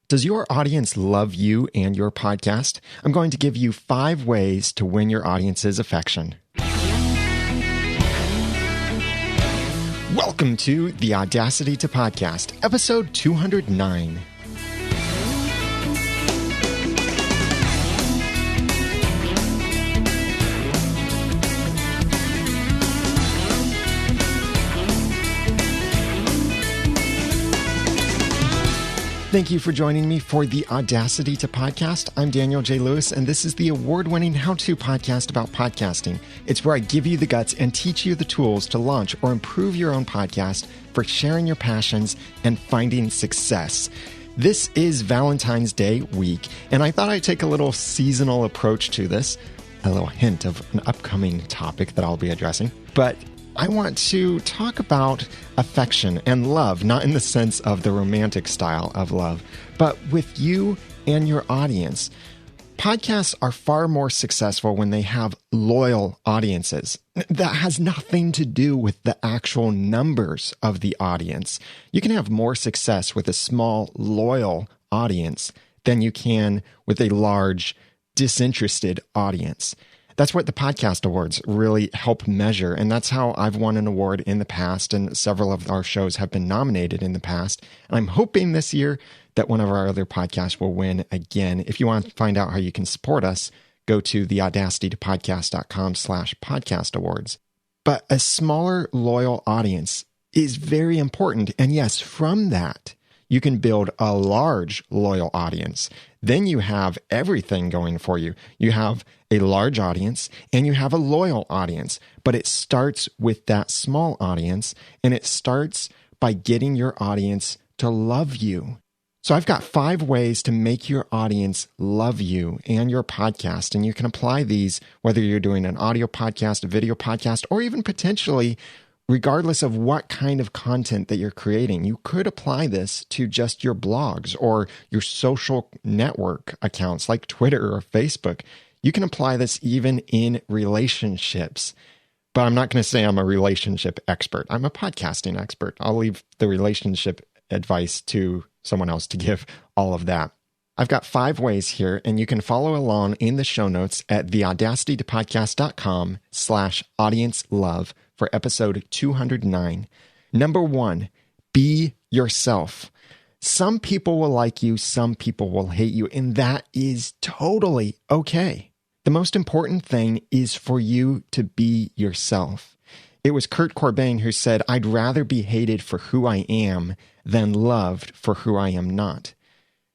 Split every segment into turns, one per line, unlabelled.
Does your audience love you and your podcast? I'm going to give you 5 ways to win your audience's affection. Welcome to the Audacity to Podcast, episode 209. Thank you for joining me for the Audacity to Podcast. I'm Daniel J. Lewis, and this is the award-winning how-to podcast about podcasting. It's where I give you the guts and teach you the tools to launch or improve your own podcast for sharing your passions and finding success. This is Valentine's Day week, and I thought I'd take a little seasonal approach to this, a little hint of an upcoming topic that I'll be addressing. But I want to talk about affection and love, not in the sense of the romantic style of love, but with you and your audience. Podcasts are far more successful when they have loyal audiences. That has nothing to do with the actual numbers of the audience. You can have more success with a small, loyal audience than you can with a large, disinterested audience. That's what the podcast awards really help measure, and that's how I've won an award in the past, and several of our shows have been nominated in the past. And I'm hoping this year that one of our other podcasts will win again. If you want to find out how you can support us, go to theaudacitytopodcast.com/podcast awards. But a smaller, loyal audience is very important. And yes, from that, you can build a large, loyal audience. Then you have everything going for you. You have a large audience and you have a loyal audience, but it starts with that small audience, and it starts by getting your audience to love you. So I've got 5 ways to make your audience love you and your podcast, and you can apply these whether you're doing an audio podcast, a video podcast, or even potentially regardless of what kind of content that you're creating. You could apply this to just your blogs or your social network accounts like Twitter or Facebook. You can apply this even in relationships. But I'm not going to say I'm a relationship expert. I'm a podcasting expert. I'll leave the relationship advice to someone else to give all of that. I've got 5 ways here, and you can follow along in the show notes at theaudacitytopodcast.com/audience love for episode 209. Number 1, be yourself. Some people will like you, some people will hate you, and that is totally okay. The most important thing is for you to be yourself. It was Kurt Cobain who said, "I'd rather be hated for who I am than loved for who I am not."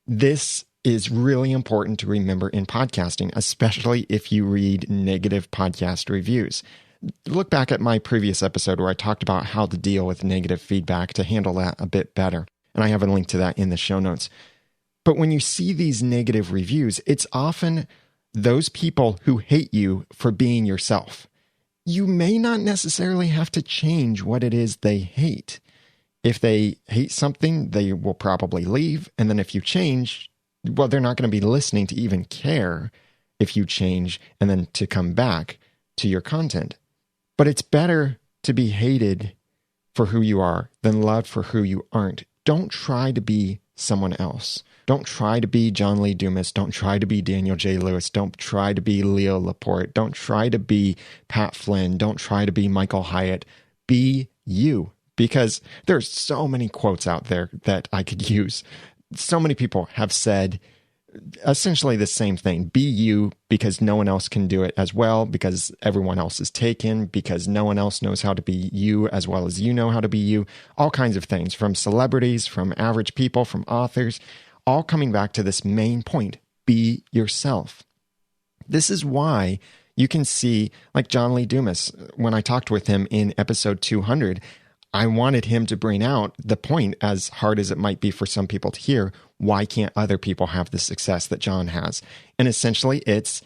This is really important to remember in podcasting, especially if you read negative podcast reviews. Look back at my previous episode where I talked about how to deal with negative feedback to handle that a bit better. And I have a link to that in the show notes. But when you see these negative reviews, it's often those people who hate you for being yourself. You may not necessarily have to change what it is they hate. If they hate something, they will probably leave. And then if you change, well, they're not going to be listening to even care if you change and then to come back to your content. But it's better to be hated for who you are than loved for who you aren't. Don't try to be someone else. Don't try to be John Lee Dumas. Don't try to be Daniel J. Lewis. Don't try to be Leo Laporte. Don't try to be Pat Flynn. Don't try to be Michael Hyatt. Be you. Because there's so many quotes out there that I could use. So many people have said essentially the same thing. Be you, because no one else can do it as well, because everyone else is taken, because no one else knows how to be you as well as you know how to be you. All kinds of things, from celebrities, from average people, from authors, all coming back to this main point. Be yourself. This is why you can see, like John Lee Dumas, when I talked with him in episode 200, I wanted him to bring out the point, as hard as it might be for some people to hear, why can't other people have the success that John has? And essentially it's,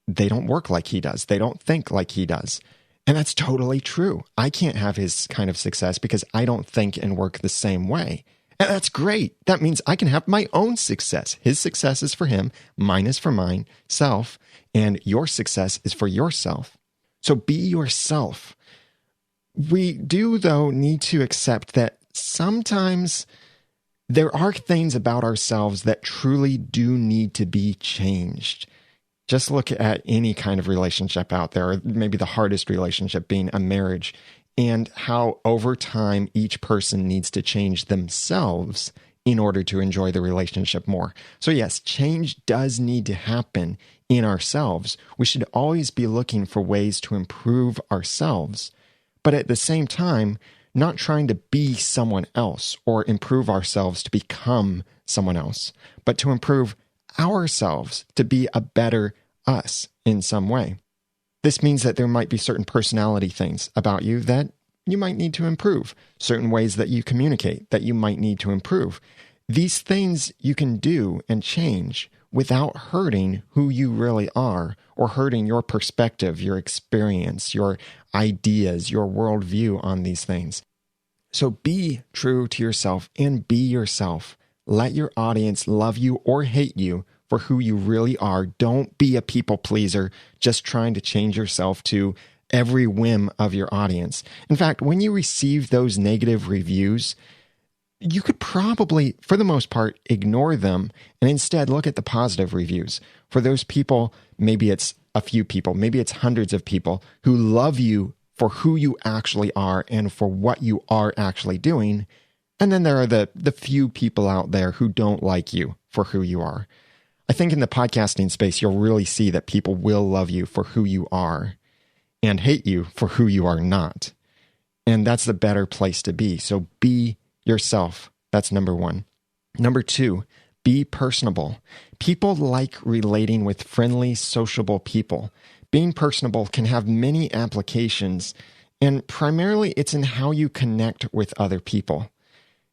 they don't work like he does. They don't think like he does. And that's totally true. I can't have his kind of success because I don't think and work the same way. And that's great. That means I can have my own success. His success is for him. Mine is for myself. And your success is for yourself. So be yourself. We do, though, need to accept that sometimes There are things about ourselves that truly do need to be changed. Just look at any kind of relationship out there, or maybe the hardest relationship being a marriage, and how over time each person needs to change themselves in order to enjoy the relationship more. So yes, change does need to happen in ourselves. We should always be looking for ways to improve ourselves, but at the same time, not trying to be someone else or improve ourselves to become someone else, but to improve ourselves to be a better us in some way. This means that there might be certain personality things about you that you might need to improve, certain ways that you communicate that you might need to improve. These things you can do and change without hurting who you really are or hurting your perspective, your experience, your ideas, your worldview on these things. So be true to yourself and be yourself. Let your audience love you or hate you for who you really are. Don't be a people pleaser just trying to change yourself to every whim of your audience. In fact, when you receive those negative reviews, you could probably, for the most part, ignore them and instead look at the positive reviews. For those people, maybe it's a few people, maybe it's hundreds of people who love you for who you actually are and for what you are actually doing. And then there are the few people out there who don't like you for who you are. I think in the podcasting space, you'll really see that people will love you for who you are and hate you for who you are not. And that's the better place to be. So be yourself. That's number one. Number two, be personable. People like relating with friendly, sociable people. Being personable can have many applications, and primarily it's in how you connect with other people.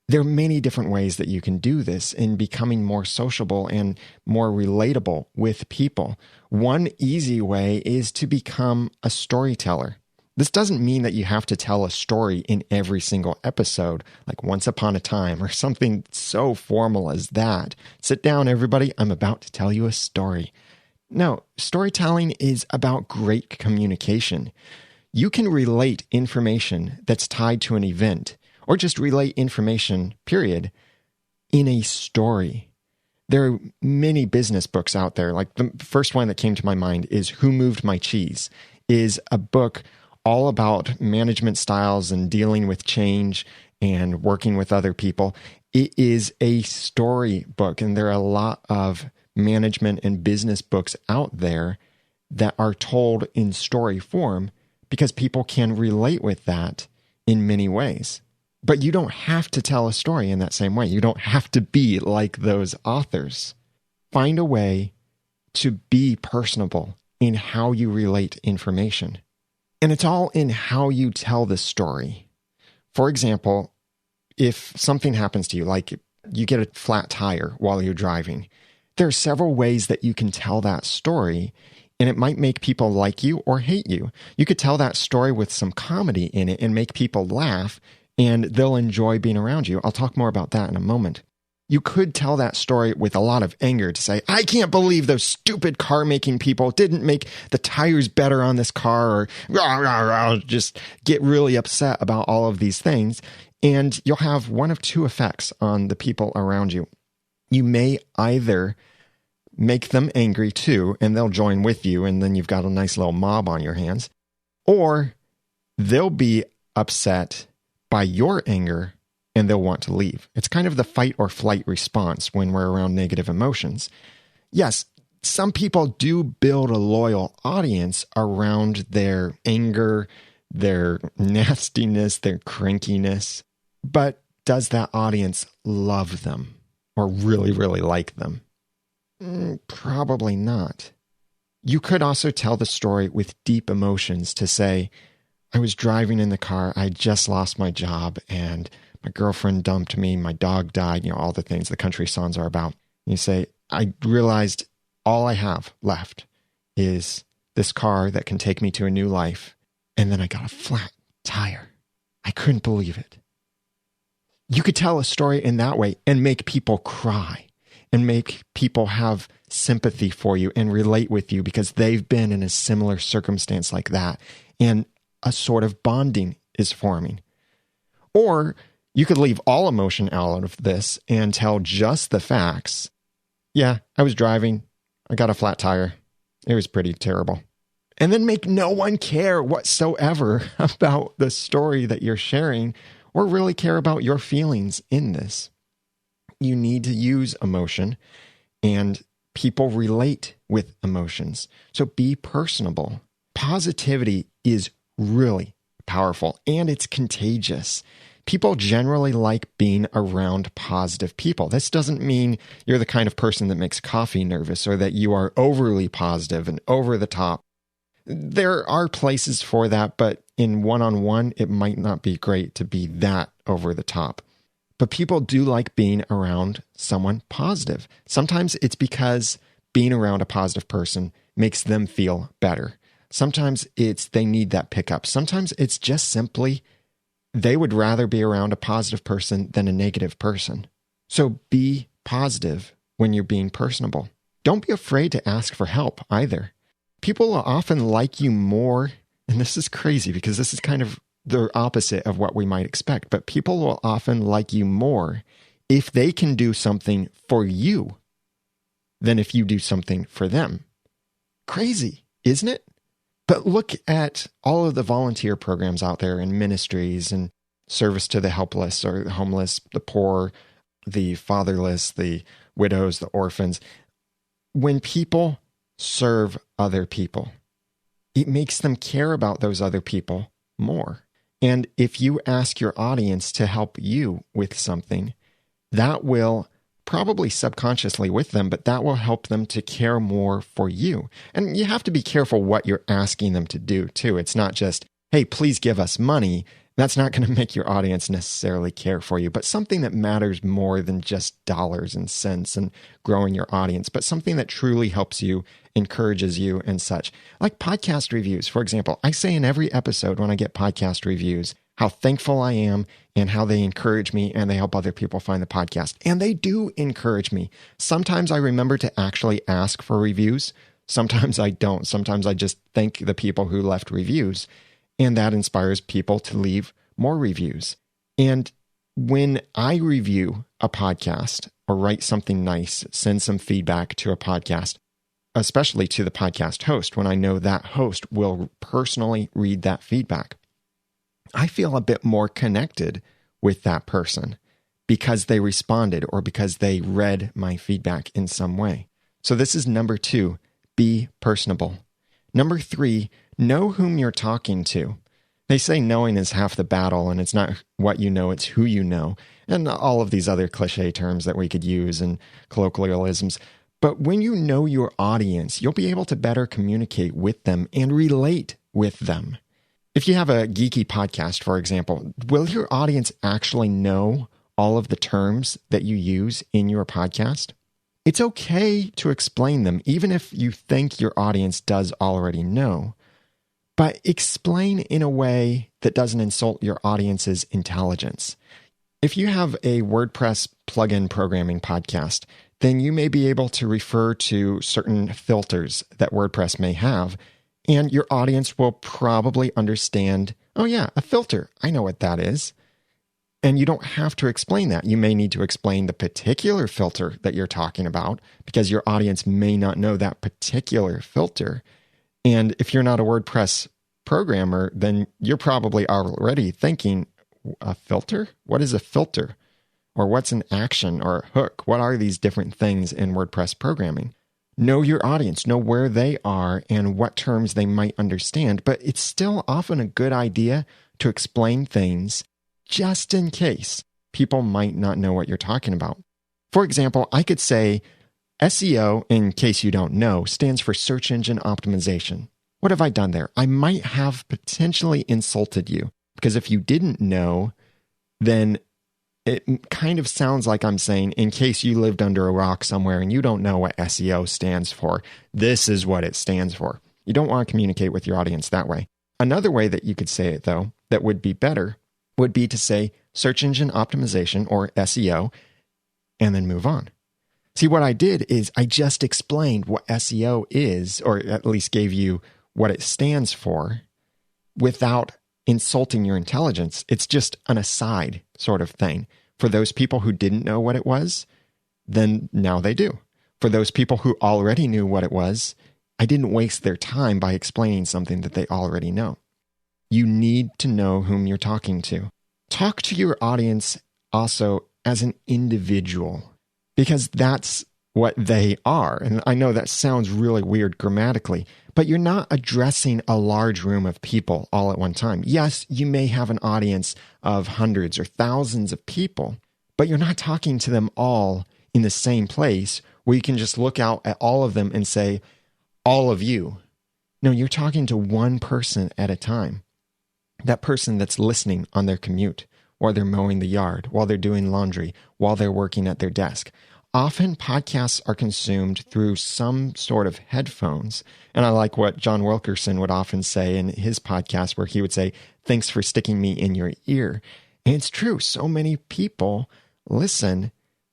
There are many different ways that you can do this in becoming more sociable and more relatable with people. One easy way is to become a storyteller. This doesn't mean that you have to tell a story in every single episode, like Once Upon a Time or something so formal as that. Sit down, everybody. I'm about to tell you a story. No, storytelling is about great communication. You can relate information that's tied to an event, or just relate information, period, in a story. There are many business books out there. Like the first one that came to my mind is Who Moved My Cheese, is a book all about management styles and dealing with change and working with other people. It is a story book, and there are a lot of management and business books out there that are told in story form because people can relate with that in many ways. But you don't have to tell a story in that same way. You don't have to be like those authors. Find a way to be personable in how you relate information. And it's all in how you tell the story. For example, if something happens to you, like you get a flat tire while you're driving, there are several ways that you can tell that story, and it might make people like you or hate you. You could tell that story with some comedy in it and make people laugh, and they'll enjoy being around you. I'll talk more about that in a moment. You could tell that story with a lot of anger to say, I can't believe those stupid car-making people didn't make the tires better on this car, or rah, rah, rah, just get really upset about all of these things. And you'll have one of two effects on the people around you. You may either make them angry too, and they'll join with you, and then you've got a nice little mob on your hands, or they'll be upset by your anger and they'll want to leave. It's kind of the fight or flight response when we're around negative emotions. Yes, some people do build a loyal audience around their anger, their nastiness, their crankiness. But does that audience love them or really, really like them? Probably not. You could also tell the story with deep emotions to say, I was driving in the car, I just lost my job, and my girlfriend dumped me, my dog died, all the things the country songs are about. You say, I realized all I have left is this car that can take me to a new life, and then I got a flat tire. I couldn't believe it. You could tell a story in that way and make people cry and make people have sympathy for you and relate with you because they've been in a similar circumstance like that, and a sort of bonding is forming. Or You could leave all emotion out of this and tell just the facts. Yeah, I was driving. I got a flat tire. It was pretty terrible. And then make no one care whatsoever about the story that you're sharing or really care about your feelings in this. You need to use emotion, and people relate with emotions. So be personable. Positivity is really powerful, and it's contagious. People generally like being around positive people. This doesn't mean you're the kind of person that makes coffee nervous or that you are overly positive and over the top. There are places for that, but in one-on-one, it might not be great to be that over the top. But people do like being around someone positive. Sometimes it's because being around a positive person makes them feel better. Sometimes it's they need that pickup. Sometimes it's just simply they would rather be around a positive person than a negative person. So be positive when you're being personable. Don't be afraid to ask for help either. People will often like you more, and this is crazy because this is kind of the opposite of what we might expect, but people will often like you more if they can do something for you than if you do something for them. Crazy, isn't it? But look at all of the volunteer programs out there in ministries and service to the helpless or the homeless, the poor, the fatherless, the widows, the orphans. When people serve other people, it makes them care about those other people more. And if you ask your audience to help you with something, that will probably subconsciously with them, but that will help them to care more for you. And you have to be careful what you're asking them to do too. It's not just, hey, please give us money. That's not going to make your audience necessarily care for you, but something that matters more than just dollars and cents and growing your audience, but something that truly helps you, encourages you and such. Like podcast reviews, for example. I say in every episode when I get podcast reviews, how thankful I am and how they encourage me and they help other people find the podcast. And they do encourage me. Sometimes I remember to actually ask for reviews. Sometimes I don't. Sometimes I just thank the people who left reviews, and that inspires people to leave more reviews. And when I review a podcast or write something nice, send some feedback to a podcast, especially to the podcast host, when I know that host will personally read that feedback, I feel a bit more connected with that person because they responded or because they read my feedback in some way. So this is number 2, be personable. Number 3, know whom you're talking to. They say knowing is half the battle, and it's not what you know, it's who you know, and all of these other cliche terms that we could use and colloquialisms. But when you know your audience, you'll be able to better communicate with them and relate with them. If you have a geeky podcast, for example, will your audience actually know all of the terms that you use in your podcast? It's okay to explain them, even if you think your audience does already know. But explain in a way that doesn't insult your audience's intelligence. If you have a WordPress plugin programming podcast, then you may be able to refer to certain filters that WordPress may have, and your audience will probably understand, oh yeah, a filter, I know what that is. And you don't have to explain that. You may need to explain the particular filter that you're talking about because your audience may not know that particular filter. And if you're not a WordPress programmer, then you're probably already thinking, a filter? What is a filter? Or what's an action or a hook? What are these different things in WordPress programming? Know your audience, know where they are and what terms they might understand, but it's still often a good idea to explain things just in case people might not know what you're talking about. For example, I could say SEO, in case you don't know, stands for search engine optimization. What have I done there? I might have potentially insulted you because if you didn't know, then it kind of sounds like I'm saying, in case you lived under a rock somewhere and you don't know what SEO stands for, this is what it stands for. You don't want to communicate with your audience that way. Another way that you could say it, though, that would be better, would be to say search engine optimization or SEO, and then move on. See, what I did is I just explained what SEO is, or at least gave you what it stands for, without insulting your intelligence. It's just an aside sort of thing. For those people who didn't know what it was, then now they do. For those people who already knew what it was, I didn't waste their time by explaining something that they already know. You need to know whom you're talking to. Talk to your audience also as an individual, because that's what they are. And I know that sounds really weird grammatically, but you're not addressing a large room of people all at one time. Yes, you may have an audience of hundreds or thousands of people, but you're not talking to them all in the same place where you can just look out at all of them and say, all of you. No, you're talking to one person at a time. That person that's listening on their commute, while they're mowing the yard, while they're doing laundry, while they're working at their desk. Often podcasts are consumed through some sort of headphones. And I like what John Wilkerson would often say in his podcast, where he would say, "Thanks for sticking me in your ear." And it's true. So many people listen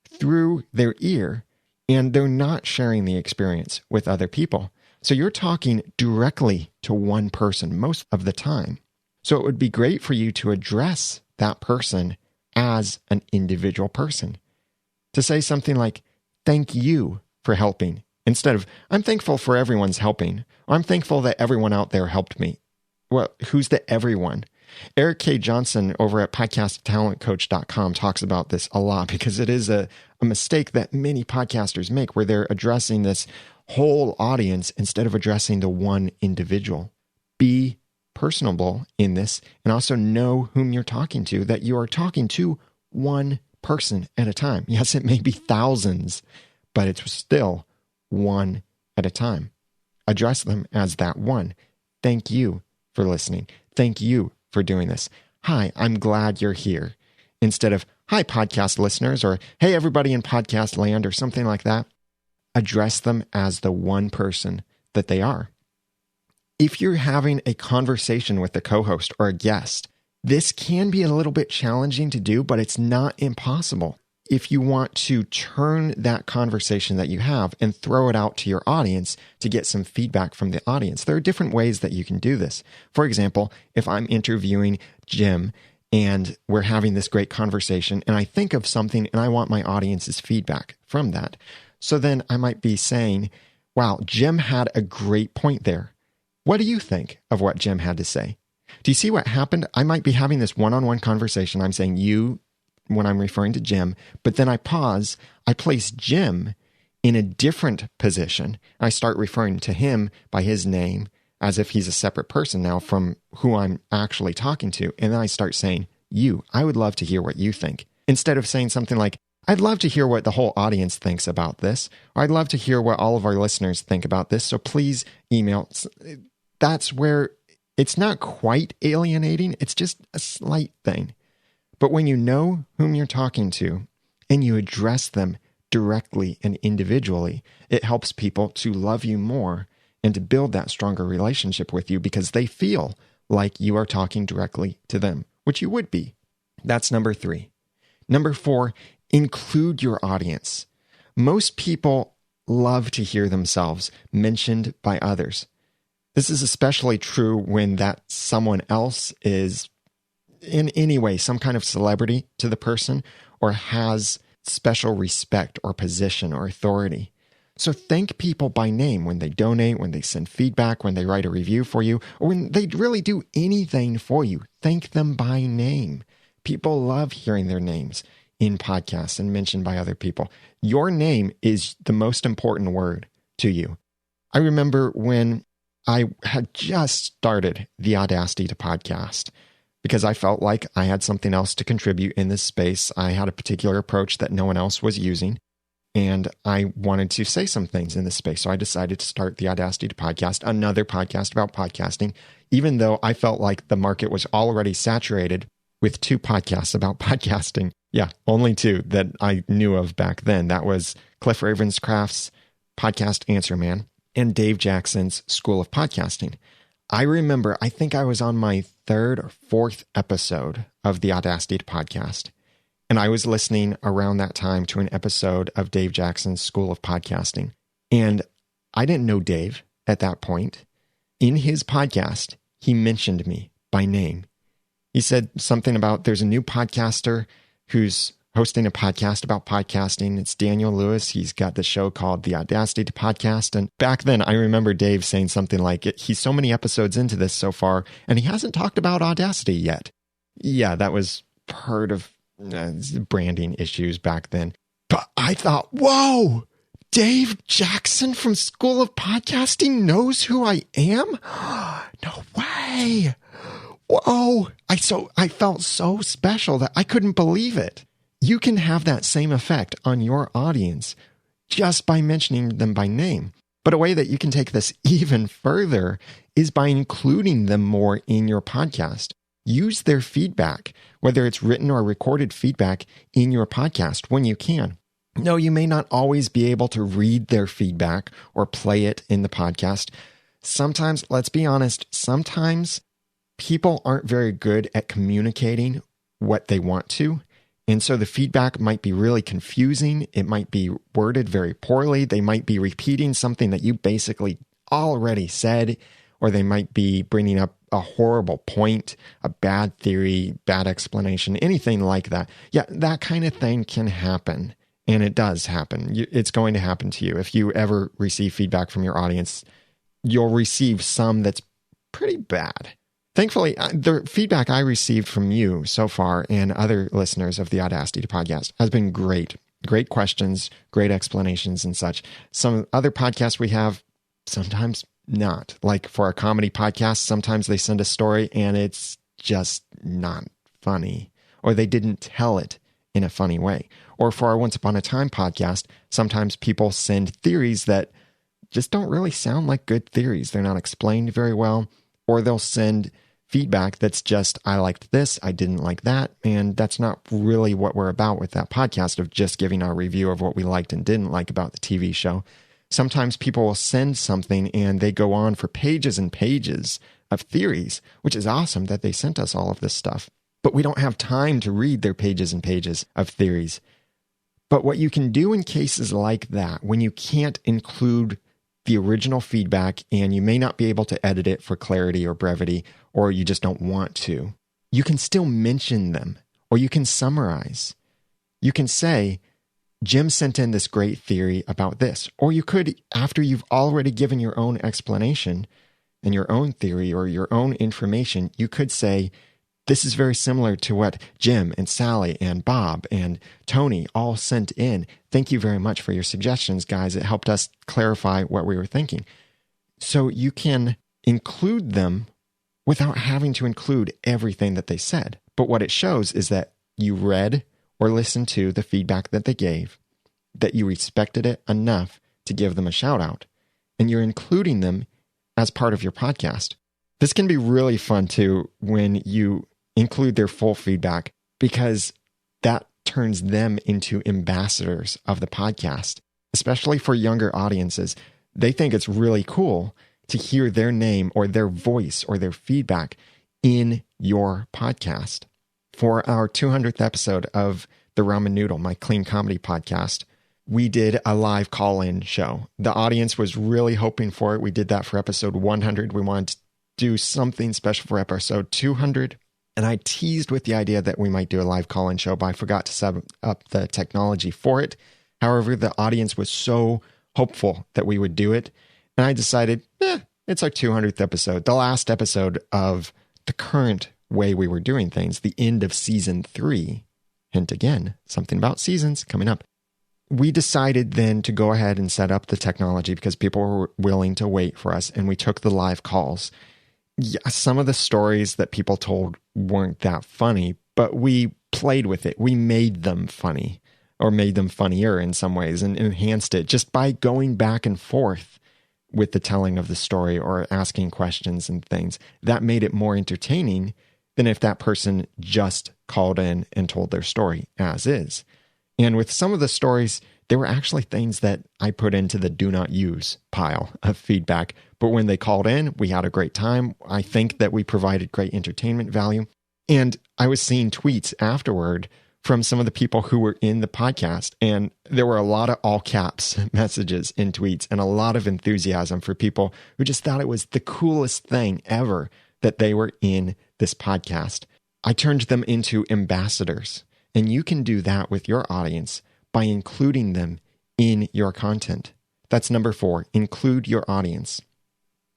through their ear and they're not sharing the experience with other people. So you're talking directly to one person most of the time. So it would be great for you to address that person as an individual person. To say something like, "Thank you for helping," instead of, "I'm thankful for everyone's helping," or "I'm thankful that everyone out there helped me." Well, who's the everyone? Eric K. Johnson over at podcasttalentcoach.com talks about this a lot, because it is a mistake that many podcasters make, where they're addressing this whole audience instead of addressing the one individual. Be personable in this, and also know whom you're talking to, that you are talking to one person at a time. Yes, it may be thousands, but it's still one at a time. Address them as that one. Thank you for listening. Thank you for doing this. Hi, I'm glad you're here. Instead of, "Hi, podcast listeners," or "Hey, everybody in podcast land," or something like that. Address them as the one person that they are. If you're having a conversation with a co-host or a guest, this can be a little bit challenging to do, but it's not impossible. If you want to turn that conversation that you have and throw it out to your audience to get some feedback from the audience, there are different ways that you can do this. For example, if I'm interviewing Jim and we're having this great conversation and I think of something and I want my audience's feedback from that. So then I might be saying, "Wow, Jim had a great point there. What do you think of what Jim had to say?" Do you see what happened? I might be having this one-on-one conversation. I'm saying "you" when I'm referring to Jim, but then I pause. I place Jim in a different position. I start referring to him by his name as if he's a separate person now from who I'm actually talking to. And then I start saying, "You, I would love to hear what you think." Instead of saying something like, "I'd love to hear what the whole audience thinks about this," or "I'd love to hear what all of our listeners think about this, so please email." That's where it's not quite alienating. It's just a slight thing. But when you know whom you're talking to and you address them directly and individually, it helps people to love you more and to build that stronger relationship with you, because they feel like you are talking directly to them, which you would be. That's number 3. Number 4, include your audience. Most people love to hear themselves mentioned by others. This is especially true when that someone else is in any way some kind of celebrity to the person or has special respect or position or authority. So thank people by name when they donate, when they send feedback, when they write a review for you, or when they really do anything for you. Thank them by name. People love hearing their names in podcasts and mentioned by other people. Your name is the most important word to you. I remember when I had just started the Audacity to podcast, because I felt like I had something else to contribute in this space. I had a particular approach that no one else was using, and I wanted to say some things in this space. So I decided to start the Audacity to podcast, another podcast about podcasting, even though I felt like the market was already saturated with 2 podcasts about podcasting. Yeah, only 2 that I knew of back then. That was Cliff Ravenscraft's Podcast Answer Man and Dave Jackson's School of Podcasting. I remember, I think I was on my 3rd or 4th episode of the Audacity to podcast, and I was listening around that time to an episode of Dave Jackson's School of Podcasting. And I didn't know Dave at that point. In his podcast, he mentioned me by name. He said something about there's a new podcaster who's hosting a podcast about podcasting. It's Daniel Lewis. He's got the show called the Audacity Podcast. And back then, I remember Dave saying something like, he's so many episodes into this so far, and he hasn't talked about Audacity yet. Yeah, that was part of branding issues back then. But I thought, whoa, Dave Jackson from School of Podcasting knows who I am? No way. Whoa. I felt so special that I couldn't believe it. You can have that same effect on your audience just by mentioning them by name. But a way that you can take this even further is by including them more in your podcast. Use their feedback, whether it's written or recorded feedback, in your podcast when you can. No, you may not always be able to read their feedback or play it in the podcast. Sometimes, let's be honest, sometimes people aren't very good at communicating what they want to. And so the feedback might be really confusing. It might be worded very poorly. They might be repeating something that you basically already said, or they might be bringing up a horrible point, a bad theory, bad explanation, anything like that. Yeah, that kind of thing can happen. And it does happen. It's going to happen to you. If you ever receive feedback from your audience, you'll receive some that's pretty bad. Thankfully, the feedback I received from you so far and other listeners of the Audacity podcast has been great. Great questions, great explanations and such. Some other podcasts we have, sometimes not. Like for a comedy podcast, sometimes they send a story and it's just not funny, or they didn't tell it in a funny way. Or for our Once Upon a Time podcast, sometimes people send theories that just don't really sound like good theories. They're not explained very well. Or they'll send feedback that's just, I liked this, I didn't like that. And that's not really what we're about with that podcast of just giving our review of what we liked and didn't like about the TV show. Sometimes people will send something and they go on for pages and pages of theories, which is awesome that they sent us all of this stuff. But we don't have time to read their pages and pages of theories. But what you can do in cases like that, when you can't include the original feedback and you may not be able to edit it for clarity or brevity, or you just don't want to, you can still mention them, or you can summarize. You can say, Jim sent in this great theory about this. Or you could, after you've already given your own explanation and your own theory or your own information, you could say, this is very similar to what Jim and Sally and Bob and Tony all sent in. Thank you very much for your suggestions, guys. It helped us clarify what we were thinking. So you can include them without having to include everything that they said. But what it shows is that you read or listened to the feedback that they gave, that you respected it enough to give them a shout out, and you're including them as part of your podcast. This can be really fun too when you include their full feedback, because that turns them into ambassadors of the podcast, especially for younger audiences. They think it's really cool to hear their name or their voice or their feedback in your podcast. For our 200th episode of The Ramen Noodle, my clean comedy podcast, we did a live call-in show. The audience was really hoping for it. We did that for episode 100. We wanted to do something special for episode 200. And I teased with the idea that we might do a live call-in show, but I forgot to set up the technology for it. However, the audience was so hopeful that we would do it. And I decided, it's our 200th episode, the last episode of the current way we were doing things, the end of season 3. Hint again, something about seasons coming up. We decided then to go ahead and set up the technology because people were willing to wait for us, and we took the live calls. Yeah, some of the stories that people told weren't that funny, but we played with it. We made them funny, or made them funnier in some ways, and enhanced it just by going back and forth with the telling of the story or asking questions and things. That made it more entertaining than if that person just called in and told their story as is. And with some of the stories, there were actually things that I put into the do not use pile of feedback. But when they called in, we had a great time. I think that we provided great entertainment value. And I was seeing tweets afterward from some of the people who were in the podcast. And there were a lot of all caps messages in tweets and a lot of enthusiasm for people who just thought it was the coolest thing ever that they were in this podcast. I turned them into ambassadors. And you can do that with your audience by including them in your content. That's number 4, include your audience.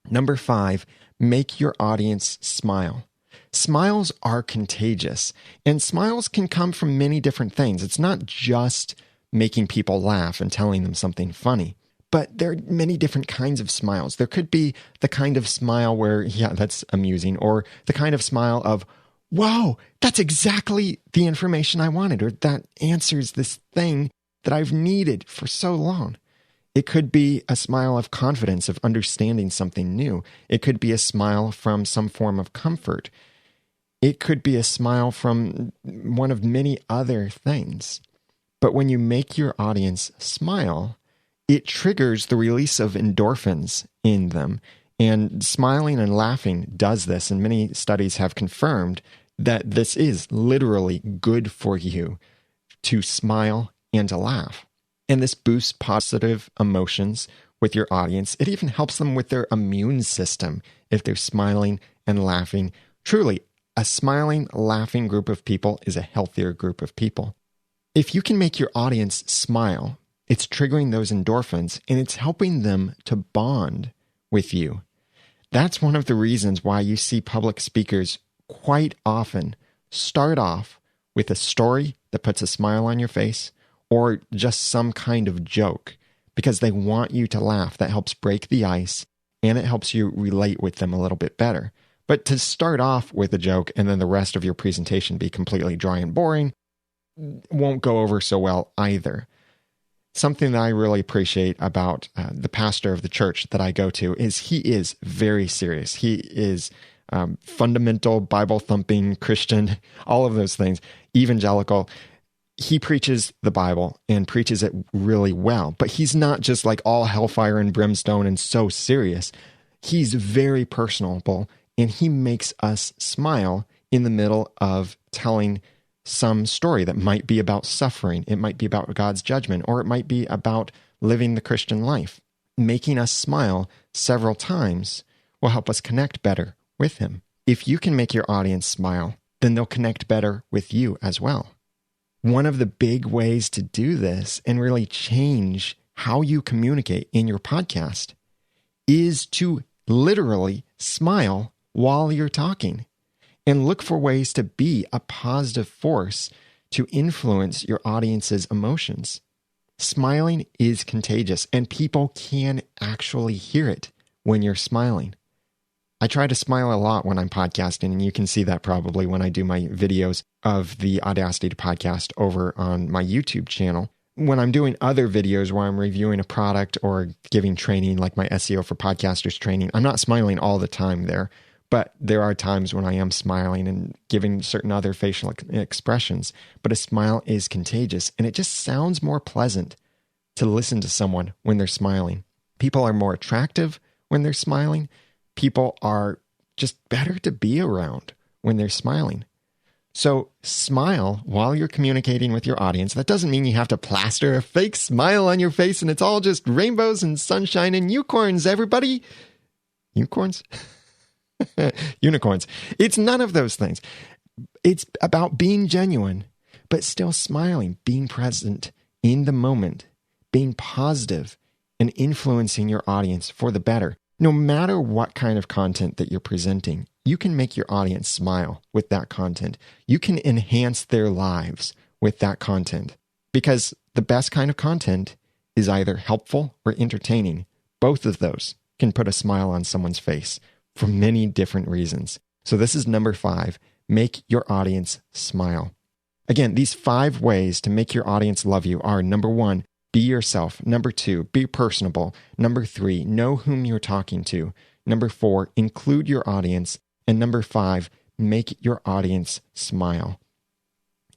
Number 5, make your audience smile. Smiles are contagious, and smiles can come from many different things. It's not just making people laugh and telling them something funny, but there are many different kinds of smiles. There could be the kind of smile where, yeah, that's amusing, or the kind of smile of, wow, that's exactly the information I wanted, or that answers this thing that I've needed for so long. It could be a smile of confidence, of understanding something new. It could be a smile from some form of comfort. It could be a smile from one of many other things. But when you make your audience smile, it triggers the release of endorphins in them. And smiling and laughing does this. And many studies have confirmed that this is literally good for you to smile and to laugh. And this boosts positive emotions with your audience. It even helps them with their immune system if they're smiling and laughing. Truly, a smiling, laughing group of people is a healthier group of people. If you can make your audience smile, it's triggering those endorphins and it's helping them to bond with you. That's one of the reasons why you see public speakers quite often start off with a story that puts a smile on your face, or just some kind of joke, because they want you to laugh. That helps break the ice, and it helps you relate with them a little bit better. But to start off with a joke and then the rest of your presentation be completely dry and boring won't go over so well either. Something that I really appreciate about the pastor of the church that I go to is he is very serious. He is fundamental, Bible-thumping Christian, all of those things, evangelical. He preaches the Bible and preaches it really well, but he's not just like all hellfire and brimstone and so serious. He's very personable, and he makes us smile in the middle of telling some story that might be about suffering. It might be about God's judgment, or it might be about living the Christian life. Making us smile several times will help us connect better with him. If you can make your audience smile, then they'll connect better with you as well. One of the big ways to do this and really change how you communicate in your podcast is to literally smile while you're talking and look for ways to be a positive force to influence your audience's emotions. Smiling is contagious, and people can actually hear it when you're smiling. I try to smile a lot when I'm podcasting, and you can see that probably when I do my videos of the Audacity podcast over on my YouTube channel. When I'm doing other videos where I'm reviewing a product or giving training, like my SEO for Podcasters training, I'm not smiling all the time there, but there are times when I am smiling and giving certain other facial expressions. But a smile is contagious, and it just sounds more pleasant to listen to someone when they're smiling. People are more attractive when they're smiling. People are just better to be around when they're smiling. So smile while you're communicating with your audience. That doesn't mean you have to plaster a fake smile on your face and it's all just rainbows and sunshine and unicorns, everybody. Unicorns? Unicorns. It's none of those things. It's about being genuine, but still smiling, being present in the moment, being positive, and influencing your audience for the better. No matter what kind of content that you're presenting, you can make your audience smile with that content. You can enhance their lives with that content, because the best kind of content is either helpful or entertaining. Both of those can put a smile on someone's face for many different reasons. So this is number 5, make your audience smile. Again, these 5 ways to make your audience love you are: number 1, be yourself. Number 2, be personable. Number 3, know whom you're talking to. Number 4, include your audience. And number 5, make your audience smile.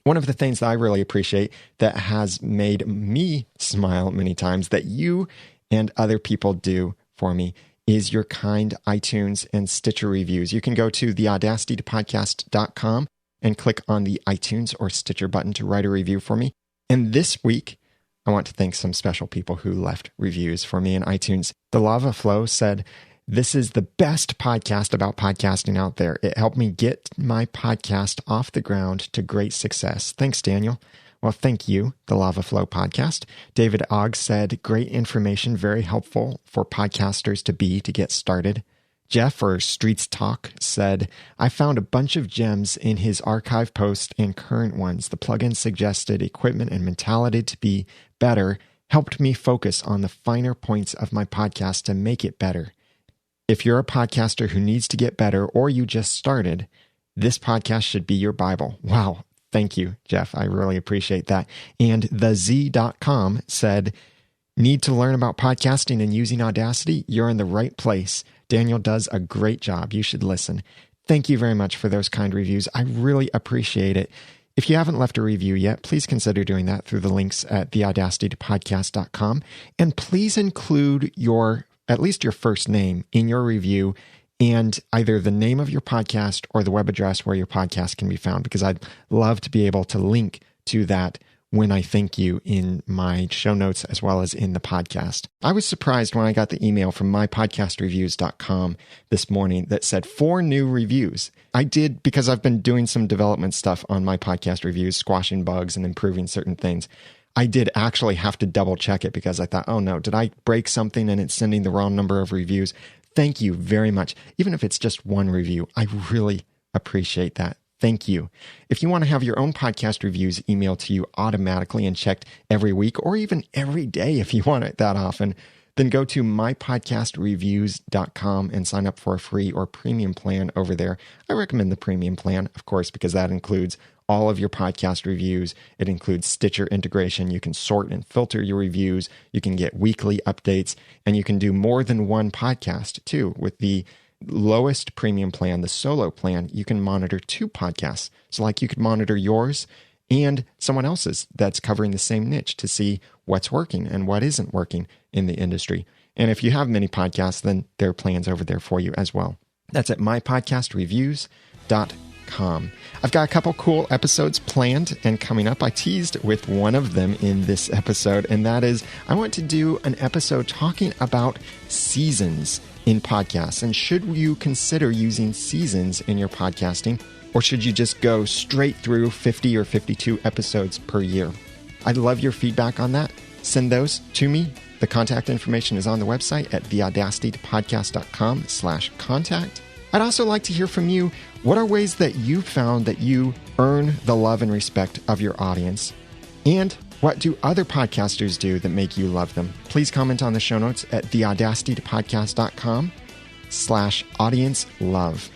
One of the things that I really appreciate that has made me smile many times, that you and other people do for me, is your kind iTunes and Stitcher reviews. You can go to theaudacitypodcast.com and click on the iTunes or Stitcher button to write a review for me. And this week, I want to thank some special people who left reviews for me in iTunes. The Lava Flow said, This is the best podcast about podcasting out there. It helped me get my podcast off the ground to great success. Thanks, Daniel. Well, thank you, the Lava Flow podcast. David Ogg said, great information, very helpful for podcasters to get started. Jeff, or Streets Talk, said, I found a bunch of gems in his archive posts and current ones. The plugin suggested equipment and mentality to be better, helped me focus on the finer points of my podcast to make it better. If you're a podcaster who needs to get better or you just started, this podcast should be your Bible. Wow. Thank you, Jeff. I really appreciate that. And thez.com said, need to learn about podcasting and using Audacity? You're in the right place. Daniel does a great job. You should listen. Thank you very much for those kind reviews. I really appreciate it. If you haven't left a review yet, please consider doing that through the links at theaudacitypodcast.com. And please include at least your first name in your review and either the name of your podcast or the web address where your podcast can be found, because I'd love to be able to link to that when I thank you in my show notes as well as in the podcast. I was surprised when I got the email from mypodcastreviews.com this morning that said 4 new reviews. I did, because I've been doing some development stuff on my podcast reviews, squashing bugs and improving certain things. I did actually have to double check it because I thought, oh no, did I break something and it's sending the wrong number of reviews? Thank you very much. Even if it's just 1 review, I really appreciate that. Thank you. If you want to have your own podcast reviews emailed to you automatically and checked every week or even every day if you want it that often, then go to mypodcastreviews.com and sign up for a free or premium plan over there. I recommend the premium plan, of course, because that includes all of your podcast reviews. It includes Stitcher integration. You can sort and filter your reviews. You can get weekly updates, and you can do more than one podcast too. With the lowest premium plan, the solo plan, you can monitor 2 podcasts. So like you could monitor yours and someone else's that's covering the same niche to see what's working and what isn't working in the industry. And if you have many podcasts, then there are plans over there for you as well. That's at mypodcastreviews.com. I've got a couple cool episodes planned and coming up. I teased with one of them in this episode, and that is I want to do an episode talking about seasons in podcasts. And should you consider using seasons in your podcasting, or should you just go straight through 50 or 52 episodes per year? I'd love your feedback on that. Send those to me. The contact information is on the website at theaudacitypodcast.com/contact. I'd also like to hear from you. What are ways that you found that you earn the love and respect of your audience? And what do other podcasters do that make you love them? Please comment on the show notes at theaudacitypodcast.com/audience love.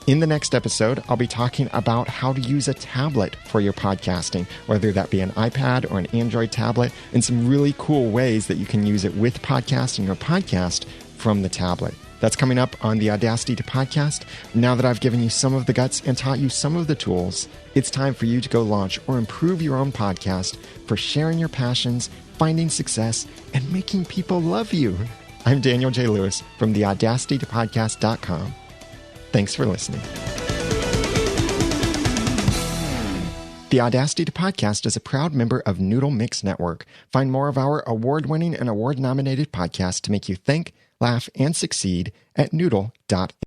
In the next episode, I'll be talking about how to use a tablet for your podcasting, whether that be an iPad or an Android tablet, and some really cool ways that you can use it with podcasting or podcast from the tablet. That's coming up on the Audacity to Podcast. Now that I've given you some of the guts and taught you some of the tools, it's time for you to go launch or improve your own podcast for sharing your passions, finding success, and making people love you. I'm Daniel J. Lewis from theaudacitytopodcast.com. Thanks for listening. The Audacity to Podcast is a proud member of Noodle Mix Network. Find more of our award-winning and award-nominated podcasts to make you think, laugh, and succeed at noodle.info.